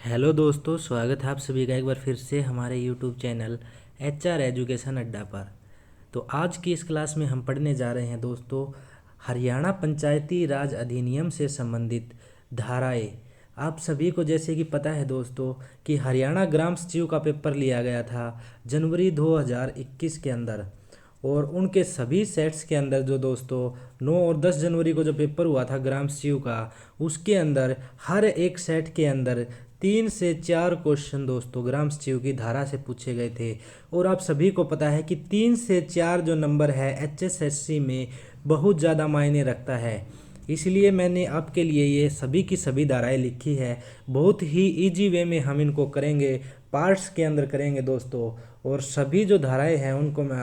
Hello दोस्तों, स्वागत है आप सभी का एक बार फिर से हमारे यूट्यूब चैनल HR एजुकेशन अड्डा पर। तो आज की इस क्लास में हम पढ़ने जा रहे हैं दोस्तों हरियाणा पंचायती राज अधिनियम से संबंधित धाराएं। आप सभी को जैसे कि पता है दोस्तों कि हरियाणा ग्राम सचिव का पेपर लिया गया था जनवरी 2021 के अंदर, और उनके सभी सेट्स के अंदर जो दोस्तों 9 और 10 जनवरी को जो पेपर हुआ था ग्राम सचिव का, उसके अंदर हर एक सेट के अंदर 3 से 4 क्वेश्चन दोस्तों ग्राम सचिव की धारा से पूछे गए थे। और आप सभी को पता है कि 3 से 4 जो नंबर है HSSC में बहुत ज़्यादा मायने रखता है, इसलिए मैंने आपके लिए ये सभी की सभी धाराएं लिखी है। बहुत ही इजी वे में हम इनको करेंगे, पार्ट्स के अंदर करेंगे दोस्तों। और सभी जो धाराएं हैं उनको मैं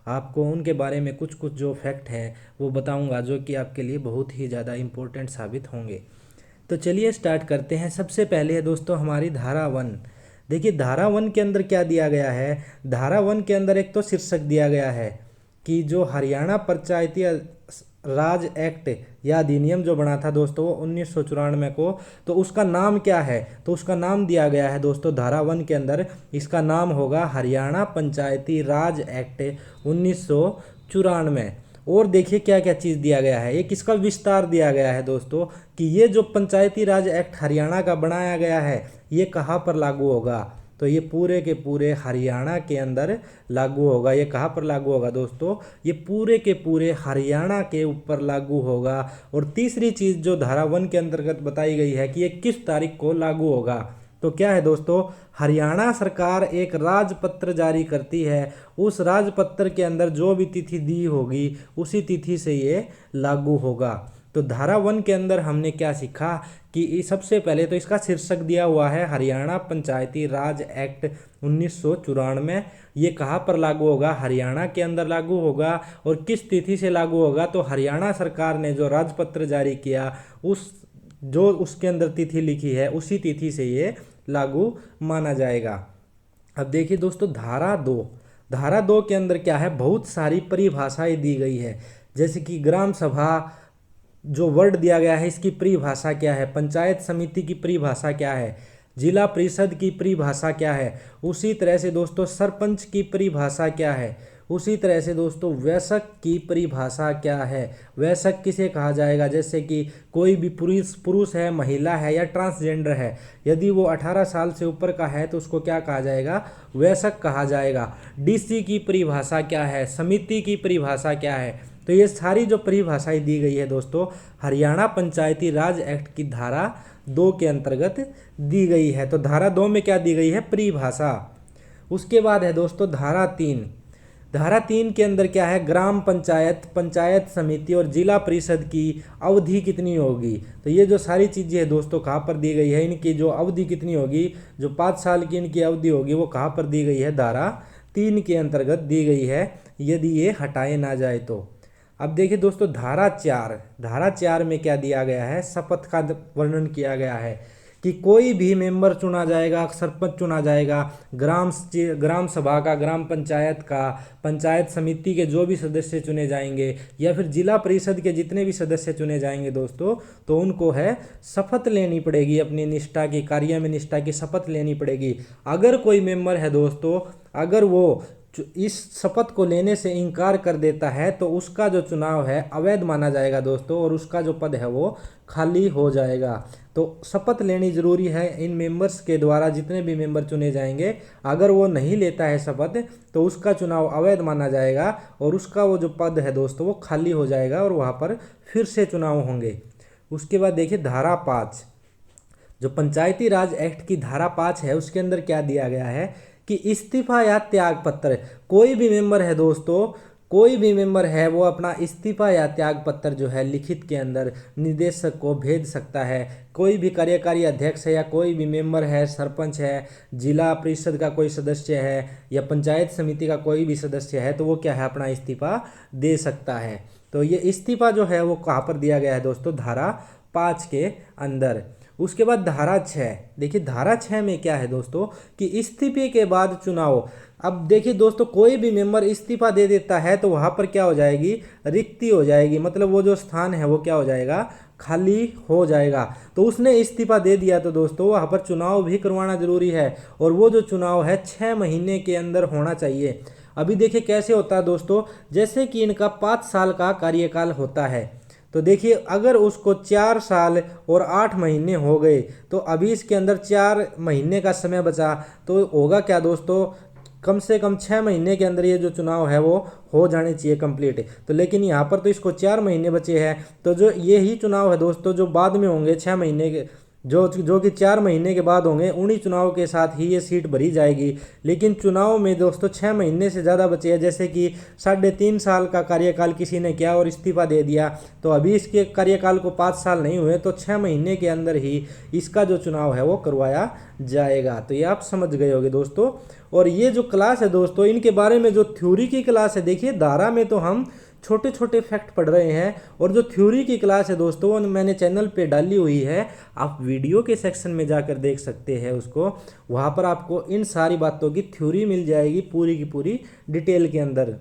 आपको उनके बारे में कुछ कुछ जो फैक्ट है वो बताऊंगा, जो कि आपके लिए बहुत ही ज़्यादा इम्पोर्टेंट साबित होंगे। तो चलिए स्टार्ट करते हैं। सबसे पहले है दोस्तों हमारी धारा 1। देखिए धारा 1 के अंदर क्या दिया गया है। धारा 1 के अंदर एक तो शीर्षक दिया गया है कि जो हरियाणा पंचायती राज एक्ट या अधिनियम जो बना था दोस्तों 1994 को, तो उसका नाम क्या है। तो उसका नाम दिया गया है दोस्तों धारा 1 के अंदर, इसका नाम होगा हरियाणा पंचायती राज एक्ट 1994। और देखिए क्या क्या चीज़ दिया गया है। एक इसका विस्तार दिया गया है दोस्तों कि ये जो पंचायती राज एक्ट हरियाणा का बनाया गया है ये कहाँ पर लागू होगा। तो ये पूरे के पूरे हरियाणा के अंदर लागू होगा। ये कहाँ पर लागू होगा दोस्तों, ये पूरे के पूरे हरियाणा के ऊपर लागू होगा। और तीसरी चीज़ जो धारा 1 के अंतर्गत बताई गई है कि ये किस तारीख को लागू होगा। तो क्या है दोस्तों, हरियाणा सरकार एक राजपत्र जारी करती है, उस राजपत्र के अंदर जो भी तिथि दी होगी उसी तिथि से ये लागू होगा। तो धारा 1 के अंदर हमने क्या सीखा कि सबसे पहले तो इसका शीर्षक दिया हुआ है हरियाणा पंचायती राज एक्ट 1994। ये कहाँ पर लागू होगा, हरियाणा के अंदर लागू होगा। और किस तिथि से लागू होगा, तो हरियाणा सरकार ने जो राजपत्र जारी किया उसके अंदर तिथि लिखी है उसी तिथि से ये लागू माना जाएगा। अब देखिए दोस्तों धारा 2 के अंदर क्या है, बहुत सारी परिभाषाएं दी गई है। जैसे कि ग्राम सभा जो वर्ड दिया गया है इसकी परिभाषा क्या है, पंचायत समिति की परिभाषा क्या है, जिला परिषद की परिभाषा क्या है, उसी तरह से दोस्तों सरपंच की परिभाषा क्या है, उसी तरह से दोस्तों वयस्क की परिभाषा क्या है। वयस्क किसे कहा जाएगा, जैसे कि कोई भी पुरुष है, महिला है या ट्रांसजेंडर है, यदि वो 18 साल से ऊपर का है तो उसको क्या कहा जाएगा, वयस्क कहा जाएगा। DC की परिभाषा क्या है, समिति की परिभाषा क्या है। तो ये सारी जो परिभाषाएं दी गई है दोस्तों हरियाणा पंचायती राज एक्ट की धारा 2 के अंतर्गत दी गई है। तो धारा 2 में क्या दी गई है, परिभाषा। उसके बाद है दोस्तों धारा 3। धारा 3 के अंदर क्या है, ग्राम पंचायत, पंचायत समिति और जिला परिषद की अवधि कितनी होगी। तो ये जो सारी चीज़ें हैं दोस्तों कहाँ पर दी गई है, इनकी जो अवधि कितनी होगी, जो 5 साल की इनकी अवधि होगी वो कहाँ पर दी गई है, धारा 3 के अंतर्गत दी गई है, यदि ये हटाए ना जाए तो। अब देखिए दोस्तों धारा 4 में क्या दिया गया है, शपथ का वर्णन किया गया है कि कोई भी मेंबर चुना जाएगा, सरपंच चुना जाएगा, ग्राम सभा का, ग्राम पंचायत का, पंचायत समिति के जो भी सदस्य चुने जाएंगे या फिर जिला परिषद के जितने भी सदस्य चुने जाएंगे दोस्तों, तो उनको है शपथ लेनी पड़ेगी, अपनी निष्ठा की, कार्य में निष्ठा की शपथ लेनी पड़ेगी। अगर कोई मेंबर है दोस्तों, अगर वो इस शपथ को लेने से इनकार कर देता है तो उसका जो चुनाव है अवैध माना जाएगा दोस्तों, और उसका जो पद है वो खाली हो जाएगा। तो शपथ लेनी जरूरी है इन मेंबर्स के द्वारा, जितने भी मेंबर चुने जाएंगे। अगर वो नहीं लेता है शपथ तो उसका चुनाव अवैध माना जाएगा और उसका वो जो पद है दोस्तों वो खाली हो जाएगा और वहाँ पर फिर से चुनाव होंगे। उसके बाद देखिए धारा 5, जो पंचायती राज एक्ट की धारा 5 है उसके अंदर क्या दिया गया है कि इस्तीफा या त्याग पत्र, कोई भी मेंबर है दोस्तों, कोई भी मेंबर है वो अपना इस्तीफा या त्याग पत्र जो है लिखित के अंदर निदेशक को भेज सकता है। कोई भी कार्यकारी अध्यक्ष है या कोई भी मेंबर है, सरपंच है, जिला परिषद का कोई सदस्य है या पंचायत समिति का कोई भी सदस्य है, तो वो क्या है अपना इस्तीफा दे सकता है। तो ये इस्तीफा जो है वो कहाँ पर दिया गया है दोस्तों, धारा 5 के अंदर। उसके बाद धारा 6, देखिए धारा 6 में क्या है दोस्तों कि इस्तीफे के बाद चुनाव। अब देखिए दोस्तों कोई भी मेंबर इस्तीफा दे देता है तो वहाँ पर क्या हो जाएगी, रिक्ति हो जाएगी, मतलब वो जो स्थान है वो क्या हो जाएगा, खाली हो जाएगा। तो उसने इस्तीफा दे दिया तो दोस्तों वहाँ पर चुनाव भी करवाना जरूरी है, और वो जो चुनाव है 6 महीने के अंदर होना चाहिए। अभी देखिए कैसे होता है दोस्तों, जैसे कि इनका 5 साल का कार्यकाल होता है, तो देखिए अगर उसको 4 साल और 8 महीने हो गए, तो अभी इसके अंदर 4 महीने का समय बचा, तो होगा क्या दोस्तों, कम से कम 6 महीने के अंदर ये जो चुनाव है वो हो जाने चाहिए कंप्लीट। तो लेकिन यहाँ पर तो इसको 4 महीने बचे हैं, तो जो यही चुनाव है दोस्तों जो बाद में होंगे 6 महीने के, जो कि 4 महीने के बाद होंगे, उन्हीं चुनाव के साथ ही ये सीट भरी जाएगी। लेकिन चुनाव में दोस्तों 6 महीने से ज़्यादा बचे हैं, जैसे कि 3.5 साल का कार्यकाल किसी ने किया और इस्तीफा दे दिया, तो अभी इसके कार्यकाल को 5 साल नहीं हुए, तो 6 महीने के अंदर ही इसका जो चुनाव है वो करवाया जाएगा। तो ये आप समझ गए होंगे दोस्तों। और ये जो क्लास है दोस्तों, इनके बारे में जो थ्योरी की क्लास है, देखिए धारा में तो हम छोटे छोटे फैक्ट पढ़ रहे हैं, और जो थ्योरी की क्लास है दोस्तों वो मैंने चैनल पे डाली हुई है, आप वीडियो के सेक्शन में जाकर देख सकते हैं उसको। वहाँ पर आपको इन सारी बातों की थ्योरी मिल जाएगी पूरी की पूरी डिटेल के अंदर।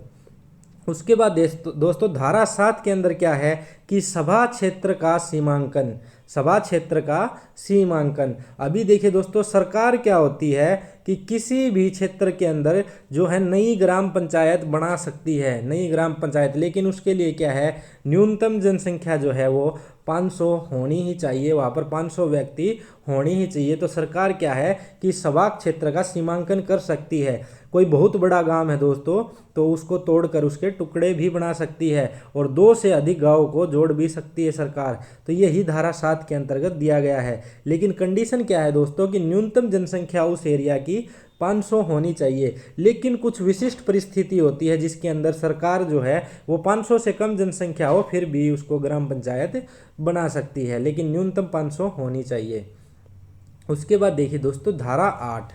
उसके बाद दोस्तों धारा 7 के अंदर क्या है कि सभा क्षेत्र का सीमांकन, सभा क्षेत्र का सीमांकन। अभी देखिए दोस्तों सरकार क्या होती है कि किसी भी क्षेत्र के अंदर जो है नई ग्राम पंचायत बना सकती है, नई ग्राम पंचायत, लेकिन उसके लिए क्या है, न्यूनतम जनसंख्या जो है वो 500 होनी ही चाहिए, वहाँ पर 500 व्यक्ति होनी ही चाहिए। तो सरकार क्या है कि सभा क्षेत्र का सीमांकन कर सकती है। कोई बहुत बड़ा गांव है दोस्तों, तो उसको तोड़कर उसके टुकड़े भी बना सकती है, और 2 से अधिक गांव को जोड़ भी सकती है सरकार। तो यही धारा 7 के अंतर्गत दिया गया है। लेकिन कंडीशन क्या है दोस्तों कि न्यूनतम जनसंख्या उस एरिया की 500 होनी चाहिए। लेकिन कुछ विशिष्ट परिस्थिति होती है जिसके अंदर सरकार जो है वो 500 से कम जनसंख्या हो फिर भी उसको ग्राम पंचायत बना सकती है, लेकिन न्यूनतम 500 होनी चाहिए। उसके बाद देखिए दोस्तों धारा 8,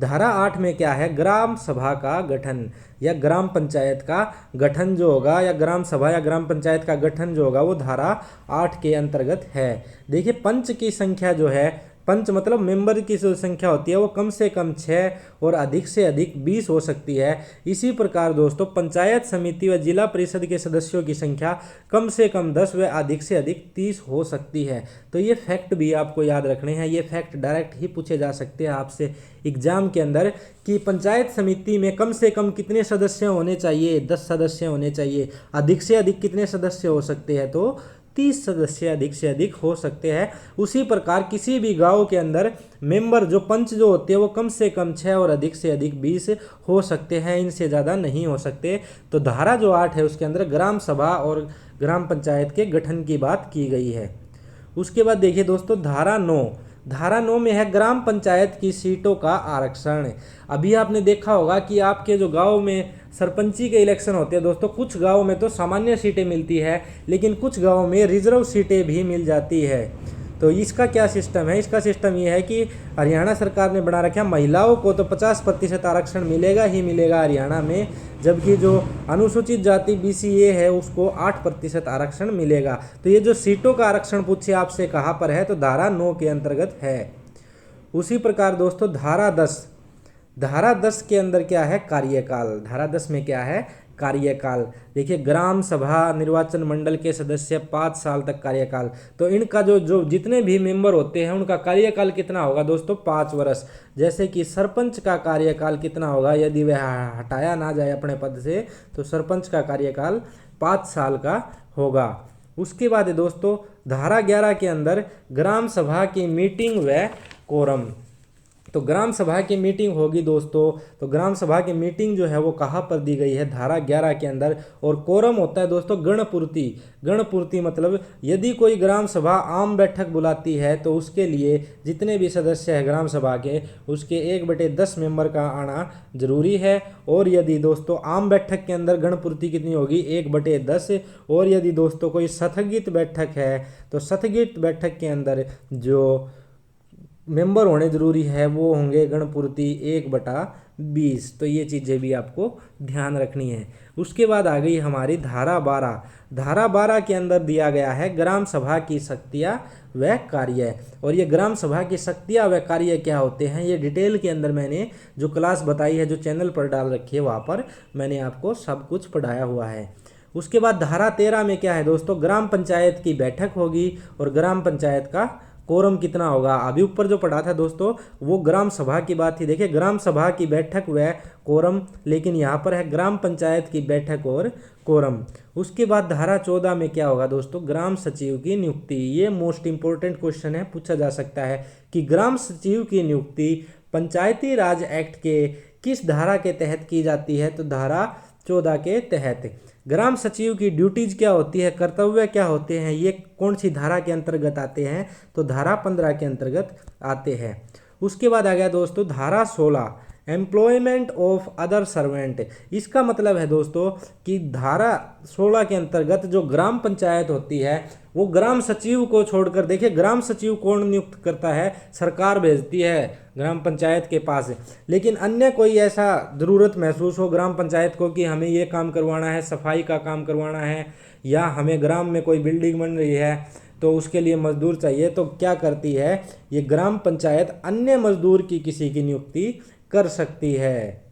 धारा 8 में क्या है, ग्राम सभा का गठन या ग्राम पंचायत का गठन जो होगा, या ग्राम सभा या ग्राम पंचायत का गठन जो होगा वो धारा 8 के अंतर्गत है। देखिए पंच की संख्या जो है, पंच मतलब मेंबर की जो संख्या होती है वो कम से कम 6 और अधिक से अधिक 20 हो सकती है। इसी प्रकार दोस्तों पंचायत समिति व जिला परिषद के सदस्यों की संख्या कम से कम 10 व अधिक से अधिक 30 हो सकती है। तो ये फैक्ट भी आपको याद रखने हैं, ये फैक्ट डायरेक्ट ही पूछे जा सकते हैं आपसे एग्जाम के अंदर कि पंचायत समिति में कम से कम कितने सदस्य होने चाहिए, 10 सदस्य होने चाहिए। अधिक से अधिक कितने सदस्य हो सकते हैं, तो 30 सदस्य अधिक से अधिक हो सकते हैं। उसी प्रकार किसी भी गांव के अंदर मेंबर जो पंच जो होते हैं वो कम से कम 6 और अधिक से अधिक 20 हो सकते हैं, इनसे ज़्यादा नहीं हो सकते। तो धारा जो 8 है उसके अंदर ग्राम सभा और ग्राम पंचायत के गठन की बात की गई है। उसके बाद देखिए दोस्तों धारा 9, धारा 9 में है ग्राम पंचायत की सीटों का आरक्षण। अभी आपने देखा होगा कि आपके जो गांव में सरपंची के इलेक्शन होते हैं दोस्तों, कुछ गांव में तो सामान्य सीटें मिलती है, लेकिन कुछ गांव में रिजर्व सीटें भी मिल जाती है। तो इसका क्या सिस्टम है, इसका सिस्टम ये है कि हरियाणा सरकार ने बना रखा है महिलाओं को तो 50% आरक्षण मिलेगा ही मिलेगा हरियाणा में, जबकि जो अनुसूचित जाति BCA है उसको 8% आरक्षण मिलेगा। तो ये जो सीटों का आरक्षण पूछे आपसे कहाँ पर है, तो धारा 9 के अंतर्गत है। उसी प्रकार दोस्तों धारा 10, धारा 10 के अंदर क्या है, कार्यकाल। धारा 10 में क्या है, कार्यकाल। देखिए ग्राम सभा निर्वाचन मंडल के सदस्य 5 साल तक कार्यकाल। तो इनका जो जितने भी मेंबर होते हैं उनका कार्यकाल कितना होगा दोस्तों, 5 वर्ष। जैसे कि सरपंच का कार्यकाल कितना होगा, यदि वह हटाया ना जाए अपने पद से, तो सरपंच का कार्यकाल 5 साल का होगा। उसके बाद दोस्तों धारा 11 के अंदर ग्राम सभा की मीटिंग व कोरम। तो ग्राम सभा की मीटिंग होगी दोस्तों, तो ग्राम सभा की मीटिंग जो है वो कहाँ पर दी गई है, धारा 11 के अंदर। और कोरम होता है दोस्तों गणपूर्ति। गणपूर्ति मतलब यदि कोई ग्राम सभा आम बैठक बुलाती है तो उसके लिए जितने भी सदस्य हैं ग्राम सभा के, उसके 1/10 मेंबर का आना जरूरी है। और यदि दोस्तों आम बैठक के अंदर गणपूर्ति कितनी होगी, 1/10। और यदि दोस्तों कोई स्थगित बैठक है तो स्थगित बैठक के अंदर जो मेंबर होने जरूरी है वो होंगे गणपूर्ति 1/20। तो ये चीज़ें भी आपको ध्यान रखनी है। उसके बाद आ गई हमारी धारा 12। धारा 12 के अंदर दिया गया है ग्राम सभा की शक्तियाँ व कार्य। और ये ग्राम सभा की शक्तियाँ व कार्य क्या होते हैं, ये डिटेल के अंदर मैंने जो क्लास बताई है, जो चैनल पर डाल रखी है, वहाँ पर मैंने आपको सब कुछ पढ़ाया हुआ है। उसके बाद धारा 13 में क्या है दोस्तों, ग्राम पंचायत की बैठक होगी और ग्राम पंचायत का कोरम कितना होगा। अभी ऊपर जो पढ़ा था दोस्तों वो ग्राम सभा की बात थी। देखिए ग्राम सभा की बैठक व कोरम, लेकिन यहाँ पर है ग्राम पंचायत की बैठक और कोरम। उसके बाद धारा 14 में क्या होगा दोस्तों, ग्राम सचिव की नियुक्ति। ये मोस्ट इंपोर्टेंट क्वेश्चन है, पूछा जा सकता है कि ग्राम सचिव की नियुक्ति पंचायती राज एक्ट के किस धारा के तहत की जाती है। तो धारा 14 के तहत। ग्राम सचिव की ड्यूटीज क्या होती है, कर्तव्य क्या होते हैं, ये कौन सी धारा के अंतर्गत आते हैं। तो धारा 15 के अंतर्गत आते हैं। उसके बाद आ गया दोस्तों धारा 16, एम्प्लॉयमेंट ऑफ अदर सर्वेंट। इसका मतलब है दोस्तों कि धारा 16 के अंतर्गत जो ग्राम पंचायत होती है वो ग्राम सचिव को छोड़कर, देखिए ग्राम सचिव कौन नियुक्त करता है, सरकार भेजती है ग्राम पंचायत के पास। लेकिन अन्य कोई ऐसा ज़रूरत महसूस हो ग्राम पंचायत को कि हमें ये काम करवाना है, सफाई का काम करवाना है, या हमें ग्राम में कोई बिल्डिंग बन रही है तो उसके लिए मजदूर चाहिए, तो क्या करती है ये ग्राम पंचायत अन्य मजदूर की किसी की नियुक्ति कर सकती है,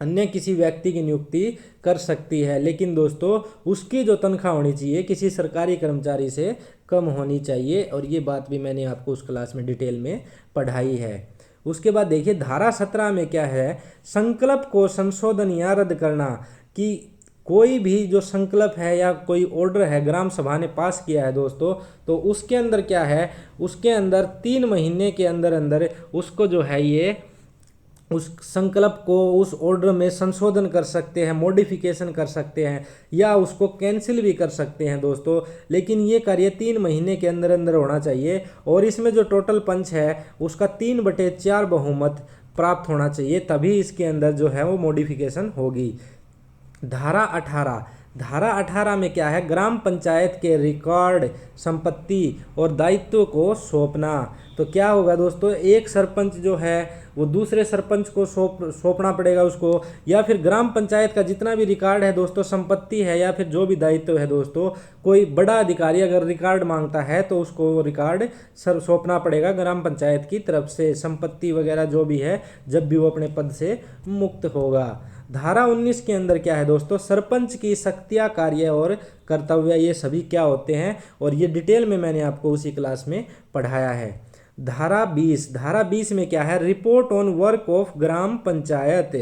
अन्य किसी व्यक्ति की नियुक्ति कर सकती है। लेकिन दोस्तों उसकी जो तनख्वाह होनी चाहिए किसी सरकारी कर्मचारी से कम होनी चाहिए, और ये बात भी मैंने आपको उस क्लास में डिटेल में पढ़ाई है। उसके बाद देखिए धारा 17 में क्या है, संकल्प को संशोधन या रद्द करना। कि कोई भी जो संकल्प है या कोई ऑर्डर है ग्राम सभा ने पास किया है दोस्तों, तो उसके अंदर क्या है, उसके अंदर 3 महीने के अंदर अंदर उसको जो है ये उस संकल्प को उस ऑर्डर में संशोधन कर सकते हैं, मॉडिफिकेशन कर सकते हैं, या उसको कैंसिल भी कर सकते हैं दोस्तों। लेकिन ये कार्य 3 महीने के अंदर अंदर होना चाहिए, और इसमें जो टोटल पंच है उसका 3/4 बहुमत प्राप्त होना चाहिए, तभी इसके अंदर जो है वो मॉडिफिकेशन होगी। धारा 18 में क्या है, ग्राम पंचायत के रिकॉर्ड, संपत्ति और दायित्व को सौंपना। तो क्या होगा दोस्तों, एक सरपंच जो है वो दूसरे सरपंच को सौंपना पड़ेगा उसको, या फिर ग्राम पंचायत का जितना भी रिकॉर्ड है दोस्तों, संपत्ति है या फिर जो भी दायित्व है दोस्तों, कोई बड़ा अधिकारी अगर रिकॉर्ड मांगता है तो उसको रिकॉर्ड सौंपना पड़ेगा ग्राम पंचायत की तरफ से, संपत्ति वगैरह जो भी है, जब भी वो अपने पद से मुक्त होगा। धारा 19 के अंदर क्या है दोस्तों, सरपंच की शक्तियाँ, कार्य और कर्तव्य, ये सभी क्या होते हैं, और ये डिटेल में मैंने आपको उसी क्लास में पढ़ाया है। धारा 20 में क्या है, report on work of gram panchayat.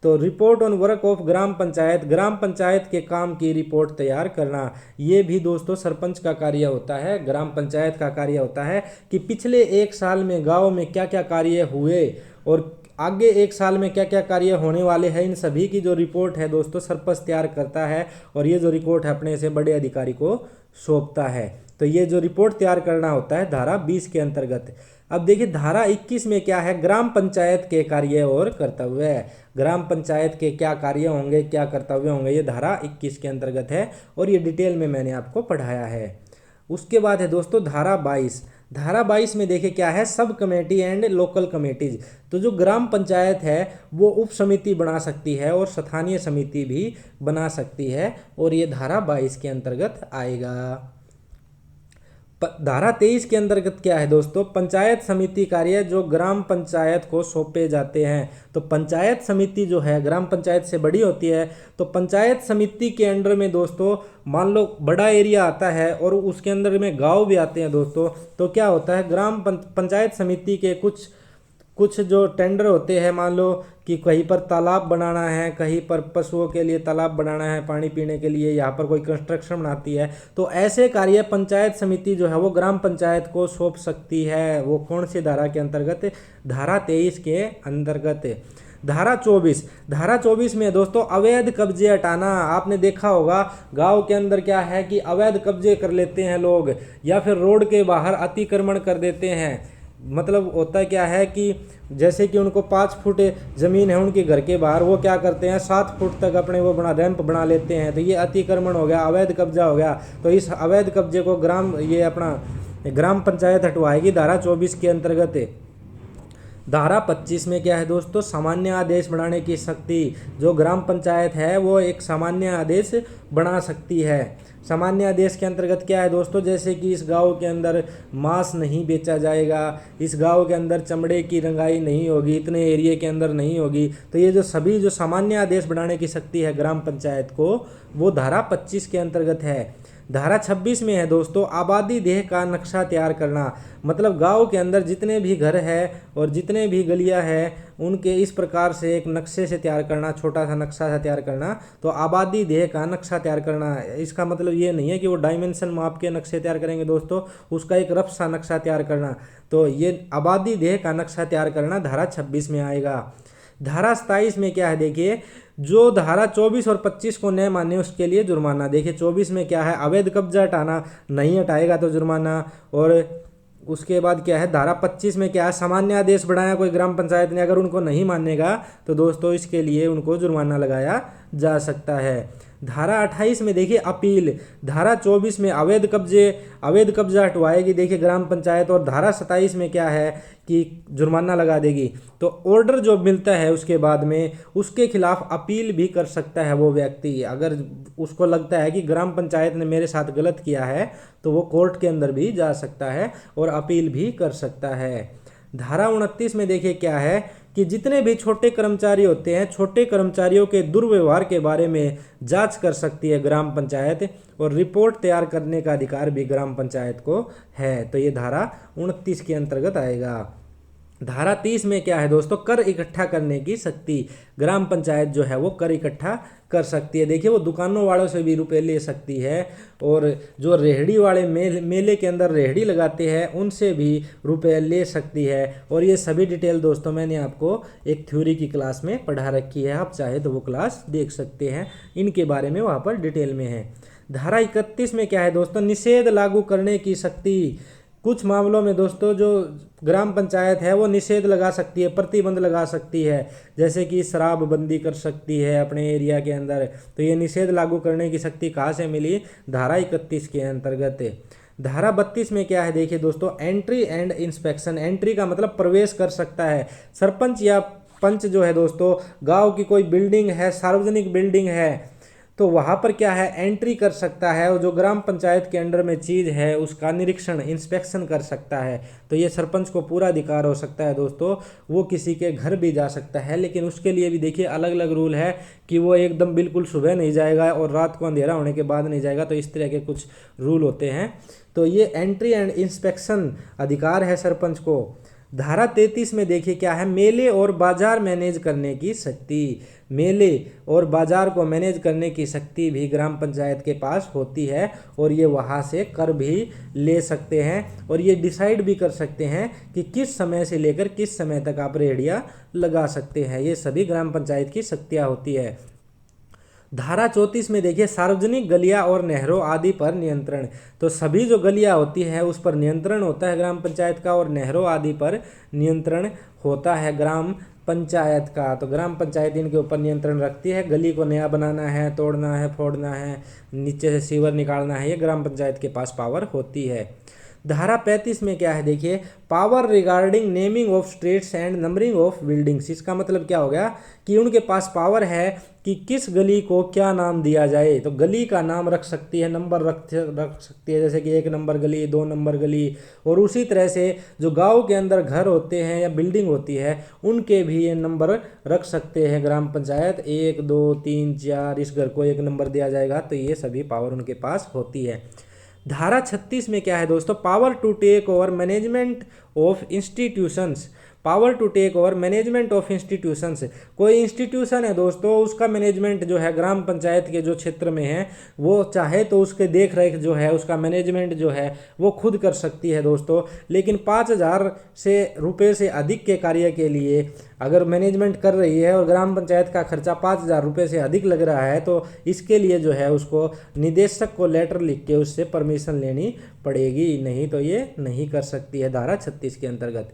तो report on work of gram panchayat के काम की रिपोर्ट तैयार करना। ये भी दोस्तों सरपंच का कार्य होता है, ग्राम पंचायत का कार्य होता है कि पिछले 1 साल में गाँव में क्या क्या कार्य हुए और आगे 1 साल में क्या क्या कार्य होने वाले हैं, इन सभी की जो रिपोर्ट है दोस्तों सरपंच तैयार करता है, और ये जो रिपोर्ट है अपने से बड़े अधिकारी को सौंपता है। तो ये जो रिपोर्ट तैयार करना होता है धारा 20 के अंतर्गत। अब देखिए धारा 21 में क्या है, ग्राम पंचायत के कार्य और कर्तव्य। ग्राम पंचायत के क्या कार्य होंगे, क्या कर्तव्य होंगे, ये धारा 21 के अंतर्गत है, और ये डिटेल में मैंने आपको पढ़ाया है। उसके बाद है दोस्तों धारा 22 में देखिए क्या है, sub committee and local committees. तो जो ग्राम पंचायत है वो उप समिति बना सकती है और स्थानीय समिति भी बना सकती है, और ये धारा 22 के अंतर्गत आएगा। धारा 23 के अंतर्गत क्या है दोस्तों, पंचायत समिति कार्य जो ग्राम पंचायत को सौंपे जाते हैं। तो पंचायत समिति जो है ग्राम पंचायत से बड़ी होती है, तो पंचायत समिति के अंडर में दोस्तों मान लो बड़ा एरिया आता है और उसके अंदर में गांव भी आते हैं दोस्तों, तो क्या होता है ग्राम पंचायत समिति के कुछ जो टेंडर होते हैं, मान लो कि कहीं पर तालाब बनाना है, कहीं पर पशुओं के लिए तालाब बनाना है पानी पीने के लिए, यहाँ पर कोई कंस्ट्रक्शन बनाती है, तो ऐसे कार्य पंचायत समिति जो है वो ग्राम पंचायत को सौंप सकती है। वो कौन सी धारा के अंतर्गत, धारा 23 के अंतर्गत। धारा 24 में दोस्तों अवैध कब्जे हटाना। आपने देखा होगा गांव के अंदर क्या है कि अवैध कब्जे कर लेते हैं लोग, या फिर रोड के बाहर अतिक्रमण कर देते हैं। मतलब होता क्या है कि जैसे कि उनको 5 फुट ज़मीन है उनके घर के बाहर, वो क्या करते हैं 7 फुट तक अपने वो रैंप बना लेते हैं, तो ये अतिक्रमण हो गया, अवैध कब्जा हो गया। तो इस अवैध कब्जे को ग्राम पंचायत हटवाएगी धारा 24 के अंतर्गत। धारा 25 में क्या है दोस्तों, सामान्य आदेश बनाने की शक्ति। जो ग्राम पंचायत है वो एक सामान्य आदेश बना सकती है। सामान्य आदेश के अंतर्गत क्या है दोस्तों, जैसे कि इस गांव के अंदर मांस नहीं बेचा जाएगा, इस गांव के अंदर चमड़े की रंगाई नहीं होगी, इतने एरिया के अंदर नहीं होगी। तो ये जो सभी जो सामान्य आदेश बनाने की शक्ति है ग्राम पंचायत को, वो धारा 25 के अंतर्गत है। धारा 26 में है दोस्तों, आबादी देह का नक्शा तैयार करना। मतलब गांव के अंदर जितने भी घर है और जितने भी गलियां हैं उनके इस प्रकार से एक नक्शे से तैयार करना, छोटा सा नक्शा से तैयार करना। तो आबादी देह का नक्शा तैयार करना, इसका मतलब ये नहीं है कि वो डायमेंशन माप के नक्शे तैयार करेंगे दोस्तों, उसका एक रफ सा नक्शा तैयार करना। तो ये आबादी देह का नक्शा तैयार करना धारा 26 में आएगा। धारा 27 में क्या है देखिए, जो धारा 24 और 25 को न माने उसके लिए जुर्माना। देखिए 24 में क्या है, अवैध कब्जा हटाना, नहीं हटाएगा तो जुर्माना। और उसके बाद क्या है, धारा 25 में क्या है, सामान्य आदेश बढ़ाया कोई ग्राम पंचायत ने, अगर उनको नहीं मानेगा तो दोस्तों इसके लिए उनको जुर्माना लगाया जा सकता है। धारा 28 में देखिए अपील। धारा 24 में अवैध कब्जा हटवाएगी देखिए ग्राम पंचायत, और धारा 27 में क्या है कि जुर्माना लगा देगी। तो ऑर्डर जो मिलता है उसके बाद में उसके खिलाफ अपील भी कर सकता है वो व्यक्ति। अगर उसको लगता है कि ग्राम पंचायत ने मेरे साथ गलत किया है तो वो कोर्ट के अंदर भी जा सकता है और अपील भी कर सकता है। धारा 29 में देखिए क्या है कि जितने भी छोटे कर्मचारी होते हैं, छोटे कर्मचारियों के दुर्व्यवहार के बारे में जांच कर सकती है ग्राम पंचायत, और रिपोर्ट तैयार करने का अधिकार भी ग्राम पंचायत को है। तो ये धारा 29 के अंतर्गत आएगा। धारा 30 में क्या है दोस्तों, कर इकट्ठा करने की शक्ति। ग्राम पंचायत जो है वो कर इकट्ठा कर सकती है। देखिए वो दुकानों वालों से भी रुपए ले सकती है, और जो रेहड़ी वाले मेले के अंदर रेहड़ी लगाते हैं उनसे भी रुपए ले सकती है। और ये सभी डिटेल दोस्तों मैंने आपको एक थ्योरी की क्लास में पढ़ा रखी है, आप चाहे तो वो क्लास देख सकते हैं, इनके बारे में वहाँ पर डिटेल में है। धारा 31 में क्या है दोस्तों, निषेध लागू करने की शक्ति। कुछ मामलों में दोस्तों जो ग्राम पंचायत है वो निषेध लगा सकती है, प्रतिबंध लगा सकती है, जैसे कि शराब बंदी कर सकती है अपने एरिया के अंदर। तो ये निषेध लागू करने की शक्ति कहाँ से मिली, धारा 31 के अंतर्गत। धारा 32 में क्या है देखिए दोस्तों, एंट्री एंड इंस्पेक्शन। एंट्री का मतलब प्रवेश कर सकता है। सरपंच या पंच जो है दोस्तों, गांव की कोई बिल्डिंग है, सार्वजनिक बिल्डिंग है, तो वहाँ पर क्या है, एंट्री कर सकता है, और जो ग्राम पंचायत के अंडर में चीज़ है उसका निरीक्षण, इंस्पेक्शन कर सकता है। तो ये सरपंच को पूरा अधिकार हो सकता है दोस्तों। वो किसी के घर भी जा सकता है, लेकिन उसके लिए भी देखिए अलग अलग रूल है कि वो एकदम बिल्कुल सुबह नहीं जाएगा और रात को अंधेरा होने के बाद नहीं जाएगा। तो इस तरह के कुछ रूल होते हैं। तो ये एंट्री एंड इंस्पेक्शन अधिकार है सरपंच को। धारा 33 में देखिए क्या है, मेले और बाजार मैनेज करने की शक्ति। मेले और बाजार को मैनेज करने की शक्ति भी ग्राम पंचायत के पास होती है, और ये वहाँ से कर भी ले सकते हैं, और ये डिसाइड भी कर सकते हैं कि किस समय से लेकर किस समय तक आप रेहड़ियाँ लगा सकते हैं। ये सभी ग्राम पंचायत की शक्तियाँ होती है। धारा 34 में देखिए, सार्वजनिक गलियां और नहरों आदि पर नियंत्रण। तो सभी जो गलियां होती है उस पर नियंत्रण होता है ग्राम पंचायत का, और नहरों आदि पर नियंत्रण होता है ग्राम पंचायत का। तो ग्राम पंचायत इनके ऊपर नियंत्रण रखती है। गली को नया बनाना है, तोड़ना है, फोड़ना है, नीचे से सीवर निकालना है, ये ग्राम पंचायत के पास पावर होती है। धारा 35 में क्या है देखिए, power regarding naming of streets and numbering of buildings. इसका मतलब क्या हो गया कि उनके पास पावर है कि किस गली को क्या नाम दिया जाए। तो गली का नाम रख सकती है, नंबर रख सकती है, जैसे कि 1 नंबर गली, 2 नंबर गली। और उसी तरह से जो गांव के अंदर घर होते हैं या बिल्डिंग होती है उनके भी ये नंबर रख सकते हैं ग्राम पंचायत। 1 2 3 4, इस घर को 1 नंबर दिया जाएगा। तो ये सभी पावर उनके पास होती है। धारा 36 में क्या है दोस्तों, power to take over management of institutions. Power to take over management of institutions. कोई इंस्टीट्यूशन है दोस्तों, उसका मैनेजमेंट जो है ग्राम पंचायत के जो क्षेत्र में है, वो चाहे तो उसके देख रेख जो है, उसका मैनेजमेंट जो है वो खुद कर सकती है दोस्तों। लेकिन 5,000 रुपये से अधिक के कार्य के लिए अगर मैनेजमेंट कर रही है और ग्राम पंचायत का खर्चा 5,000 रुपये से अधिक लग रहा है, तो इसके लिए जो है उसको निदेशक को लेटर लिख के उससे परमिशन लेनी पड़ेगी, नहीं तो ये नहीं कर सकती है धारा 36 के अंतर्गत।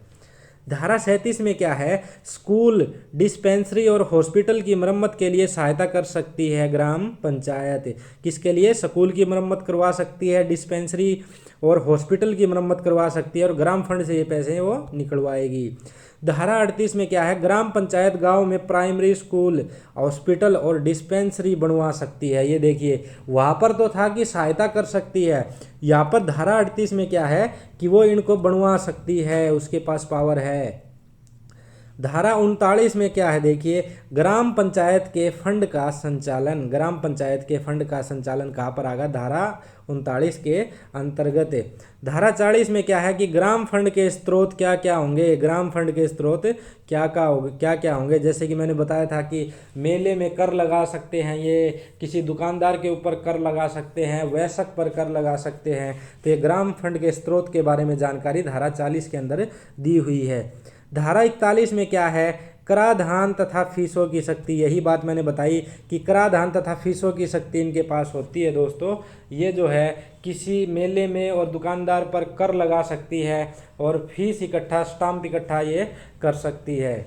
धारा 37 में क्या है, स्कूल, डिस्पेंसरी और हॉस्पिटल की मरम्मत के लिए सहायता कर सकती है ग्राम पंचायत। किसके लिए, स्कूल की मरम्मत करवा सकती है, डिस्पेंसरी और हॉस्पिटल की मरम्मत करवा सकती है, और ग्राम फंड से ये पैसे वो निकलवाएगी। धारा 38 में क्या है, ग्राम पंचायत गांव में प्राइमरी स्कूल, हॉस्पिटल और डिस्पेंसरी बनवा सकती है। ये देखिए, वहाँ पर तो था कि सहायता कर सकती है, यहाँ पर धारा 38 में क्या है कि वो इनको बनवा सकती है, उसके पास पावर है। धारा 39 में क्या है, देखिए, ग्राम पंचायत के फंड का संचालन, ग्राम पंचायत के फंड का संचालन कहाँ पर आएगा, धारा 39 के अंतर्गत। धारा 40 में क्या है कि ग्राम फंड के स्रोत क्या क्या होंगे, ग्राम फंड के स्रोत क्या क्या होंगे, जैसे कि मैंने बताया था कि मेले में कर लगा सकते हैं, ये किसी दुकानदार के ऊपर कर लगा सकते हैं, वयस्क पर कर लगा सकते हैं। तो ये ग्राम फंड के स्रोत के बारे में जानकारी धारा 40 के अंदर दी हुई है। धारा 41 में क्या है, कराधान तथा फीसों की शक्ति, यही बात मैंने बताई कि कराधान तथा फीसों की शक्ति इनके पास होती है दोस्तों। ये जो है किसी मेले में और दुकानदार पर कर लगा सकती है और फीस इकट्ठा, स्टाम्प इकट्ठा ये कर सकती है।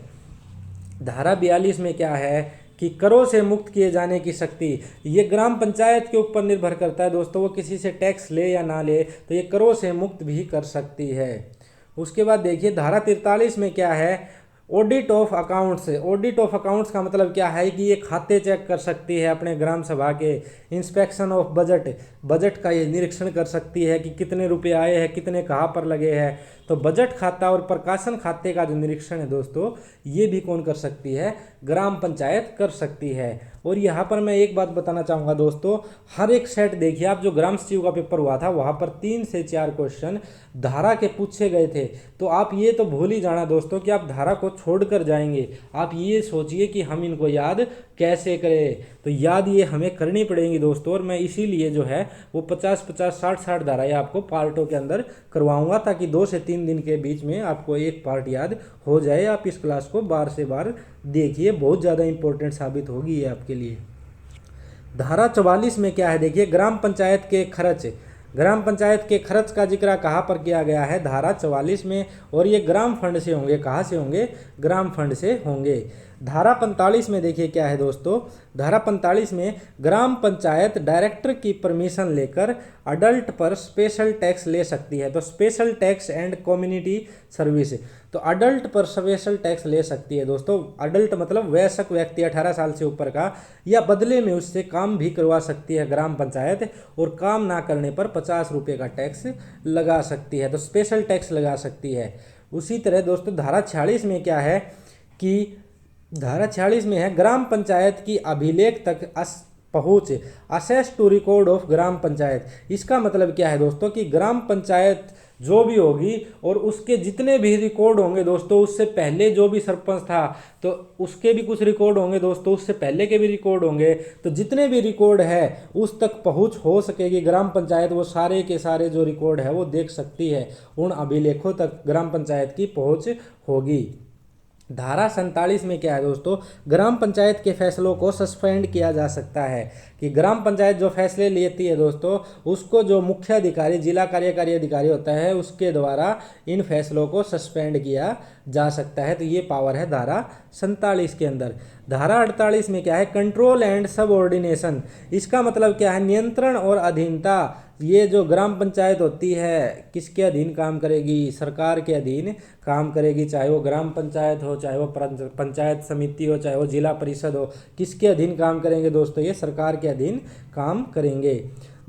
धारा 42 में क्या है कि करों से मुक्त किए जाने की शक्ति, ये ग्राम पंचायत के ऊपर निर्भर करता है दोस्तों, वो किसी से टैक्स ले या ना ले, तो ये करों से मुक्त भी कर सकती है। उसके बाद देखिए धारा 43 में क्या है, audit of accounts. Audit of accounts का मतलब क्या है कि ये खाते चेक कर सकती है अपने ग्राम सभा के। इंस्पेक्शन ऑफ बजट, बजट का ये निरीक्षण कर सकती है कि कितने रुपए आए हैं, कितने कहाँ पर लगे हैं। तो बजट खाता और प्रकाशन खाते का जो निरीक्षण है दोस्तों, ये भी कौन कर सकती है, ग्राम पंचायत कर सकती है। और यहाँ पर मैं एक बात बताना चाहूँगा दोस्तों, हर एक सेट देखिए आप, जो ग्राम सचिव का पेपर हुआ था वहाँ पर 3 से 4 क्वेश्चन धारा के पूछे गए थे। तो आप ये तो भूल ही जाना दोस्तों कि आप धारा को छोड़कर जाएंगे, आप ये सोचिए कि हम इनको याद कैसे करें। तो याद ये हमें करनी पड़ेगी दोस्तों, और मैं इसीलिए जो है वो 50-50, 60-60 धाराएं आपको पार्टों के अंदर करवाऊंगा, ताकि 2 से 3 दिन के बीच में आपको एक पार्ट याद हो जाए। आप इस क्लास को बार से बार देखिए, बहुत ज़्यादा इंपॉर्टेंट साबित होगी ये आपके लिए। धारा 44 में क्या है, देखिए, ग्राम पंचायत के खर्च, ग्राम पंचायत के खर्च का जिक्र कहाँ पर किया गया है, धारा 44 में, और ये ग्राम फंड से होंगे। कहाँ से होंगे, ग्राम फंड से होंगे। धारा 45 में देखिए क्या है दोस्तों, धारा 45 में ग्राम पंचायत डायरेक्टर की परमिशन लेकर अडल्ट पर स्पेशल टैक्स ले सकती है। तो special tax and community service, तो अडल्ट पर स्पेशल टैक्स ले सकती है दोस्तों। अडल्ट मतलब वयस्क व्यक्ति 18 साल से ऊपर का, या बदले में उससे काम भी करवा सकती है ग्राम पंचायत, और काम ना करने पर 50 रुपये का टैक्स लगा सकती है। तो स्पेशल टैक्स लगा सकती है। उसी तरह दोस्तों धारा 46 में क्या है कि धारा 46 में है, ग्राम पंचायत की अभिलेख तक पहुँच, assess to record of gram panchayat. इसका मतलब क्या है दोस्तों कि ग्राम पंचायत जो भी होगी और उसके जितने भी रिकॉर्ड होंगे दोस्तों, उससे पहले जो भी सरपंच था तो उसके भी कुछ रिकॉर्ड होंगे दोस्तों, उससे पहले के भी रिकॉर्ड होंगे। तो जितने भी रिकॉर्ड है उस तक पहुंच हो सकेगी ग्राम पंचायत, वो सारे के सारे जो रिकॉर्ड है वो देख सकती है, उन अभिलेखों तक ग्राम पंचायत की पहुंच होगी। धारा 47 में क्या है दोस्तों, ग्राम पंचायत के फैसलों को सस्पेंड किया जा सकता है, कि ग्राम पंचायत जो फैसले लेती है दोस्तों, उसको जो मुख्य अधिकारी, जिला कार्यकारी अधिकारी होता है, उसके द्वारा इन फैसलों को सस्पेंड किया जा सकता है। तो ये पावर है धारा 47 के अंदर। धारा 48 में क्या है, कंट्रोल एंड सबऑर्डिनेशन। इसका मतलब क्या है, नियंत्रण और अधीनता। ये जो ग्राम पंचायत होती है किसके अधीन काम करेगी, सरकार के अधीन काम करेगी, चाहे वो ग्राम पंचायत हो, चाहे वो पंचायत समिति हो, चाहे वो जिला परिषद हो, किसके अधीन काम करेंगे दोस्तों, ये सरकार के अधीन काम करेंगे।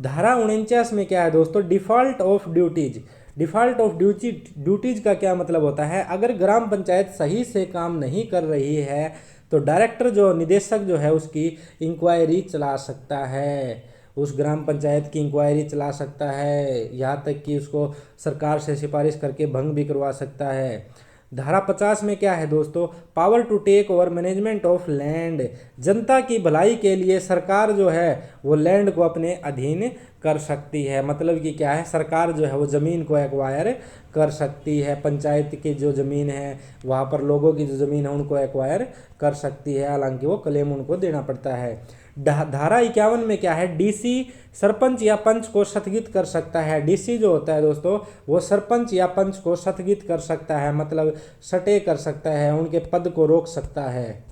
धारा 49 में क्या है दोस्तों, default of duties. Default of duties का क्या मतलब होता है, अगर ग्राम पंचायत सही से काम नहीं कर रही है तो डायरेक्टर जो निदेशक जो है उसकी इंक्वायरी चला सकता है, उस ग्राम पंचायत की इंक्वायरी चला सकता है, यहाँ तक कि उसको सरकार से सिफारिश करके भंग भी करवा सकता है। धारा 50 में क्या है दोस्तों, power to take over management of land. जनता की भलाई के लिए सरकार जो है वो लैंड को अपने अधीन कर सकती है। मतलब कि क्या है, सरकार जो है वो ज़मीन को एक्वायर कर सकती है, पंचायत की जो ज़मीन है वहाँ पर लोगों की जो ज़मीन है उनको एक्वायर कर सकती है, हालांकि वो क्लेम उनको देना पड़ता है। धारा 51 में क्या है, डीसी सरपंच या पंच को स्थगित कर सकता है। डीसी जो होता है दोस्तों वो सरपंच या पंच को स्थगित कर सकता है, मतलब सटे कर सकता है, उनके पद को रोक सकता है।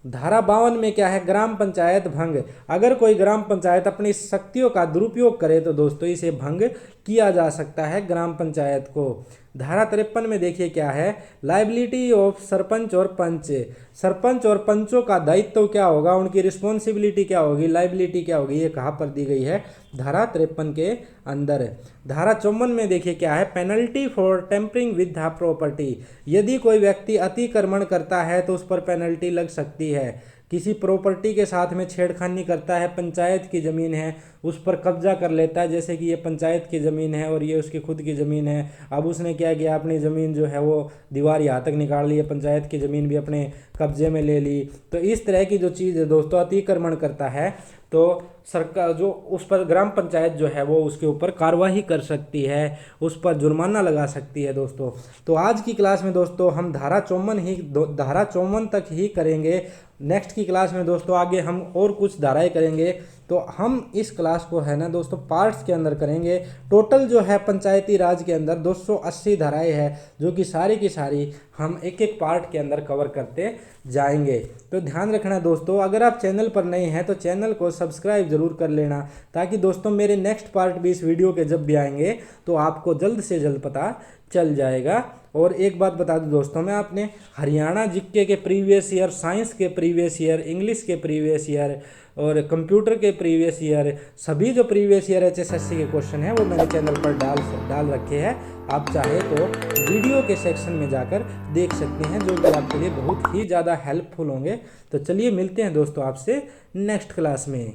धारा 52 में क्या है, ग्राम पंचायत भंग। अगर कोई ग्राम पंचायत अपनी शक्तियों का दुरुपयोग करे तो दोस्तों इसे भंग किया जा सकता है ग्राम पंचायत को। धारा 53 में देखिए क्या है, लाइबिलिटी ऑफ सरपंच और पंच। सरपंच और पंचों का दायित्व क्या होगा, उनकी रिस्पॉन्सिबिलिटी क्या होगी, लाइबिलिटी क्या होगी, ये कहाँ पर दी गई है, धारा 53 के अंदर। धारा 54 में देखिए क्या है, penalty for tampering with the property. यदि कोई व्यक्ति अतिक्रमण करता है तो उस पर पेनल्टी लग सकती है। किसी प्रॉपर्टी के साथ में छेड़खानी करता है, पंचायत की ज़मीन है उस पर कब्जा कर लेता है, जैसे कि ये पंचायत की ज़मीन है और ये उसकी खुद की ज़मीन है। अब उसने क्या किया, अपनी ज़मीन जो है वो दीवार यहाँ तक निकाल ली है, पंचायत की ज़मीन भी अपने कब्जे में ले ली। तो इस तरह की जो चीज़ है दोस्तों, अतिक्रमण करता है तो सरकार जो उस पर ग्राम पंचायत जो है वो उसके ऊपर कार्रवाई कर सकती है, उस पर जुर्माना लगा सकती है दोस्तों। तो आज की क्लास में दोस्तों हम धारा 54 तक ही करेंगे। नेक्स्ट की क्लास में दोस्तों आगे हम और कुछ धाराएं करेंगे। तो हम इस क्लास को है ना दोस्तों पार्ट्स के अंदर करेंगे। टोटल जो है पंचायती राज के अंदर 280 धाराएं हैं, जो कि सारी की सारी हम एक एक पार्ट के अंदर कवर करते जाएंगे। तो ध्यान रखना दोस्तों, अगर आप चैनल पर नए हैं तो चैनल को सब्सक्राइब जरूर कर लेना, ताकि दोस्तों मेरे नेक्स्ट पार्ट भी इस वीडियो के जब भी आएंगे तो आपको जल्द से जल्द पता चल जाएगा। और एक बात बता दूं दोस्तों मैं, आपने हरियाणा जीके के प्रीवियस ईयर, साइंस के प्रीवियस ईयर, इंग्लिश के प्रीवियस ईयर और कंप्यूटर के प्रीवियस ईयर, सभी जो प्रीवियस ईयर HSSC के क्वेश्चन हैं वो मेरे चैनल पर डाल रखे हैं। आप चाहे तो वीडियो के सेक्शन में जाकर देख सकते हैं, जो कि आपके लिए बहुत ही ज़्यादा हेल्पफुल होंगे। तो चलिए मिलते हैं दोस्तों आपसे नेक्स्ट क्लास में।